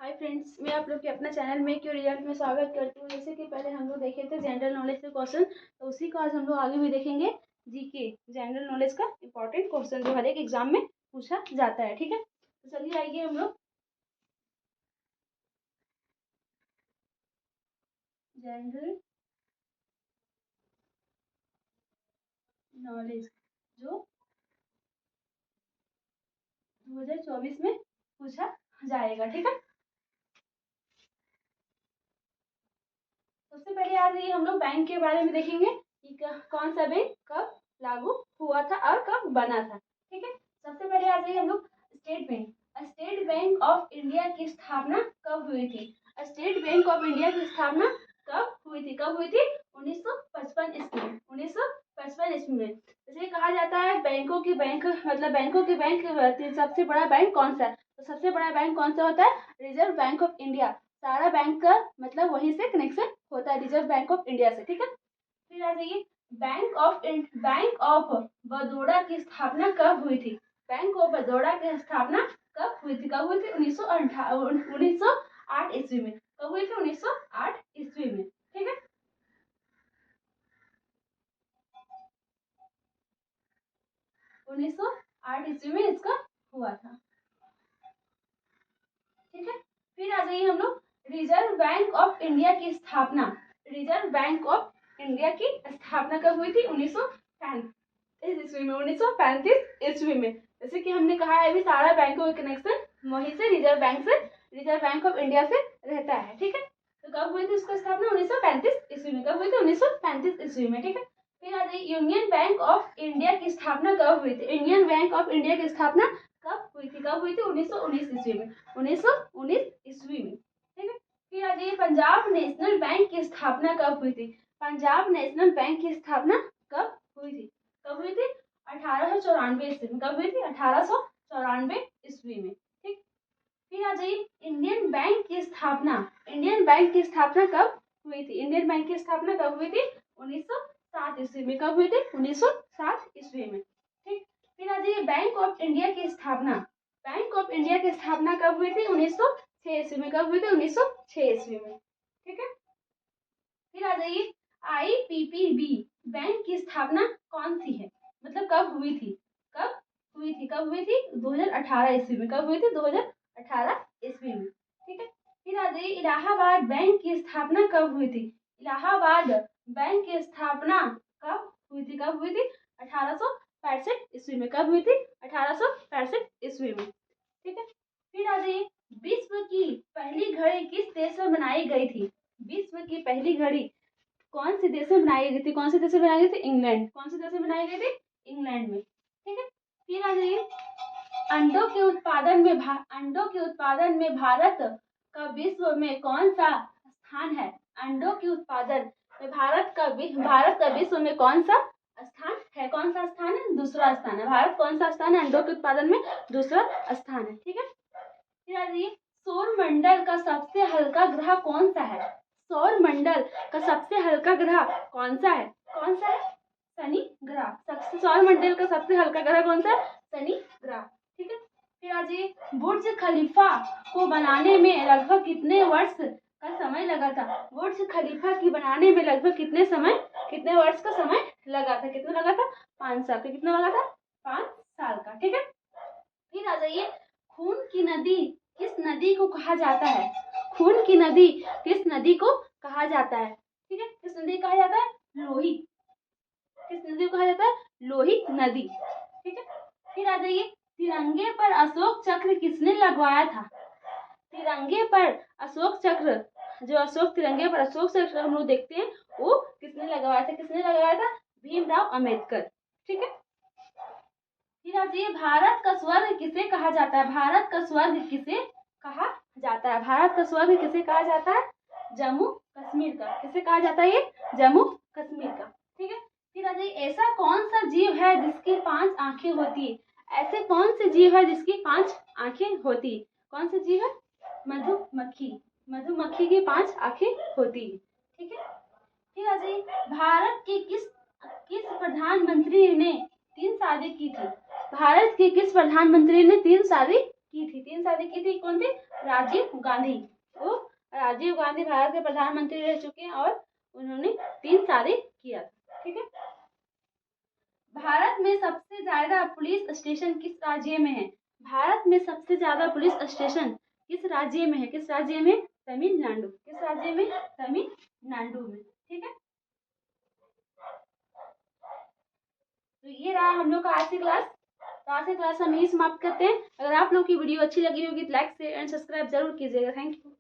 Hi friends, मैं आप लोग के अपना चैनल में क्यों रिजल्ट में स्वागत करती हूँ। जैसे कि पहले हम लोग देखे थे जनरल नॉलेज के क्वेश्चन, तो उसी को आज हम लोग आगे भी देखेंगे। जीके जनरल नॉलेज का इंपॉर्टेंट क्वेश्चन जो हर एक एग्जाम में पूछा जाता है। ठीक है, तो चलिए आइए हम लोग जनरल नॉलेज जो 2024 में पूछा जाएगा। ठीक है, सबसे पहले आज ये हम लोग बैंक के बारे में देखेंगे कि कौन सा बैंक कब लागू हुआ था और कब बना था। ठीक है, सबसे पहले आज ये हम लोग स्टेट बैंक ऑफ इंडिया की स्थापना कब हुई थी। स्टेट बैंक ऑफ इंडिया की स्थापना कब हुई थी 1955 ईस्वी में। 1955 ईस्वी में जैसे कहा जाता है बैंकों की बैंक, मतलब बैंकों के बैंक सबसे बड़ा बैंक कौन सा है, तो सबसे बड़ा बैंक कौन सा होता है, रिजर्व बैंक ऑफ इंडिया। सारा बैंक का मतलब वहीं से कनेक्शन होता है, रिजर्व बैंक ऑफ इंडिया से। ठीक है, फिर आ जाइए बैंक ऑफ बड़ौदा की स्थापना कब हुई थी। बैंक ऑफ बड़ौदा की स्थापना कब हुई थी 1908 ईस्वी में। कब हुई थी 1908 ईस्वी में। ठीक है, 1908 ईस्वी में इसका हुआ था। ठीक है, फिर आ जाइए हम लोग रिजर्व बैंक ऑफ इंडिया की स्थापना। रिजर्व बैंक ऑफ इंडिया की स्थापना कब हुई थी 1935 ईस्वी में। 1935 ईस्वी में जैसे कि हमने कहा है अभी सारा बैंकों का कनेक्शन वहीं से रिजर्व बैंक ऑफ इंडिया से रहता है। ठीक है, तो कब हुई थी उसका स्थापना 1935 ईस्वी में। कब हुई थी 1935 ईस्वी में। ठीक है, फिर आ जाइए यूनियन बैंक ऑफ इंडिया की स्थापना कब हुई थी। इंडियन बैंक ऑफ इंडिया की स्थापना कब हुई थी 1919 ईस्वी में। 1919 ईस्वी में। ठीक है, फिर आ जाइए पंजाब नेशनल बैंक की स्थापना कब हुई थी। पंजाब नेशनल बैंक की स्थापना कब हुई थी। कब हुई थी 1894 ईस्वी में। कब हुई थी 1894 ईस्वी में। ठीक, फिर आ जाइए इंडियन बैंक की स्थापना। इंडियन बैंक की स्थापना कब हुई थी। इंडियन बैंक की स्थापना कब हुई थी 1907 ईस्वी में। कब हुई थी 1907 ईस्वी में। ठीक, फिर आ जाइए बैंक ऑफ इंडिया की स्थापना। बैंक ऑफ इंडिया की स्थापना कब हुई थी 1906 ईस्वी में। कब हुई थी 1906 ईस्वी में। ठीक है, फिर आ जाइए आईपीपीबी बैंक की स्थापना कौन सी है, मतलब कब हुई थी। कब हुई थी 2018 ईस्वी में। कब हुई थी 2018 ईस्वी में। ठीक है, फिर आ जाइए इलाहाबाद बैंक की स्थापना कब हुई थी। इलाहाबाद बैंक की स्थापना कब हुई थी। कब हुई थी 1865 ईस्वी में। कब हुई थी 1865 ईस्वी में। ठीक है, फिर आ जाइए विश्व की पहली घड़ी किस देश में बनाई गई थी। विश्व की पहली घड़ी कौन से देश में बनाई गई थी। कौन से देश में बनाई गई थी, इंग्लैंड। कौन से देश में बनाई गई थी, इंग्लैंड में। ठीक है, फिर आ जाइए अंडों के उत्पादन में भारत का विश्व में कौन सा स्थान है। अंडों के उत्पादन में भारत का विश्व में कौन सा स्थान है। कौन सा स्थान है, दूसरा स्थान है। भारत कौन सा स्थान है अंडों के उत्पादन में, दूसरा स्थान है। ठीक है, फिर आ जाइए सौर मंडल का सबसे हल्का ग्रह कौन सा है। सौर मंडल का सबसे हल्का ग्रह कौन सा है। कौन सा है, शनि ग्रह। सबसे सौर मंडल का सबसे हल्का ग्रह कौन सा है, शनि ग्रह। ठीक है, फिर आ जाइए बुर्ज खलीफा को बनाने में लगभग कितने वर्ष का समय लगा था। बुर्ज खलीफा की बनाने में लगभग कितने वर्ष का समय लगा था। कितना लगा था, 5 साल का। कितना लगा था, 5 साल का। ठीक है, फिर आ जाइए खून की नदी किस नदी को कहा जाता है। खून की नदी किस नदी को कहा जाता है। ठीक है, किस नदी को कहा जाता है, लोहित। किस नदी को कहा जाता है, लोहित नदी। ठीक है, फिर आ जाइए तिरंगे पर अशोक चक्र किसने लगवाया था। तिरंगे पर अशोक चक्र, जो अशोक तिरंगे पर अशोक चक्र हम लोग देखते हैं वो किसने लगवाया था। किसने लगवाया था, भीमराव अंबेडकर। ठीक है, फिर आ जाइए भारत का स्वर्ग किसे कहा जाता है। भारत का स्वर्ग किसे कहा जाता है। भारत का स्वर्ग किसे कहा जाता है, जम्मू कश्मीर का। किसे कहा जाता है, ये जम्मू कश्मीर का। ठीक है, फिर आ जाइए ऐसा कौन सा जीव है जिसकी 5 आंखें होती है। ऐसे कौन से जीव है जिसकी 5 आंखें होती है। कौन सा जीव है, मधुमक्खी। मधुमक्खी की 5 आंखें होती है। ठीक है, फिर आ जाइए भारत के किस प्रधानमंत्री ने 3 शादी की थी। भारत के किस प्रधानमंत्री ने 3 शादी की थी, 3 शादी की थी। कौन थे? राजीव गांधी। तो राजीव गांधी भारत के प्रधानमंत्री रह चुके हैं और उन्होंने 3 शादी किया था। ठीक है। भारत में सबसे ज्यादा पुलिस स्टेशन किस राज्य में है? भारत में सबसे ज्यादा पुलिस स्टेशन किस राज्य में है? किस राज्य में? तमिलनाडु। किस राज्य में? तमिलनाडु में। ठीक है। तो ये रहा हम लोग का आज की क्लास। तो आज की क्लास हम यही समाप्त करते हैं। अगर आप लोग की वीडियो अच्छी लगी होगी तो लाइक शेयर एंड सब्सक्राइब जरूर कीजिएगा। Thank you.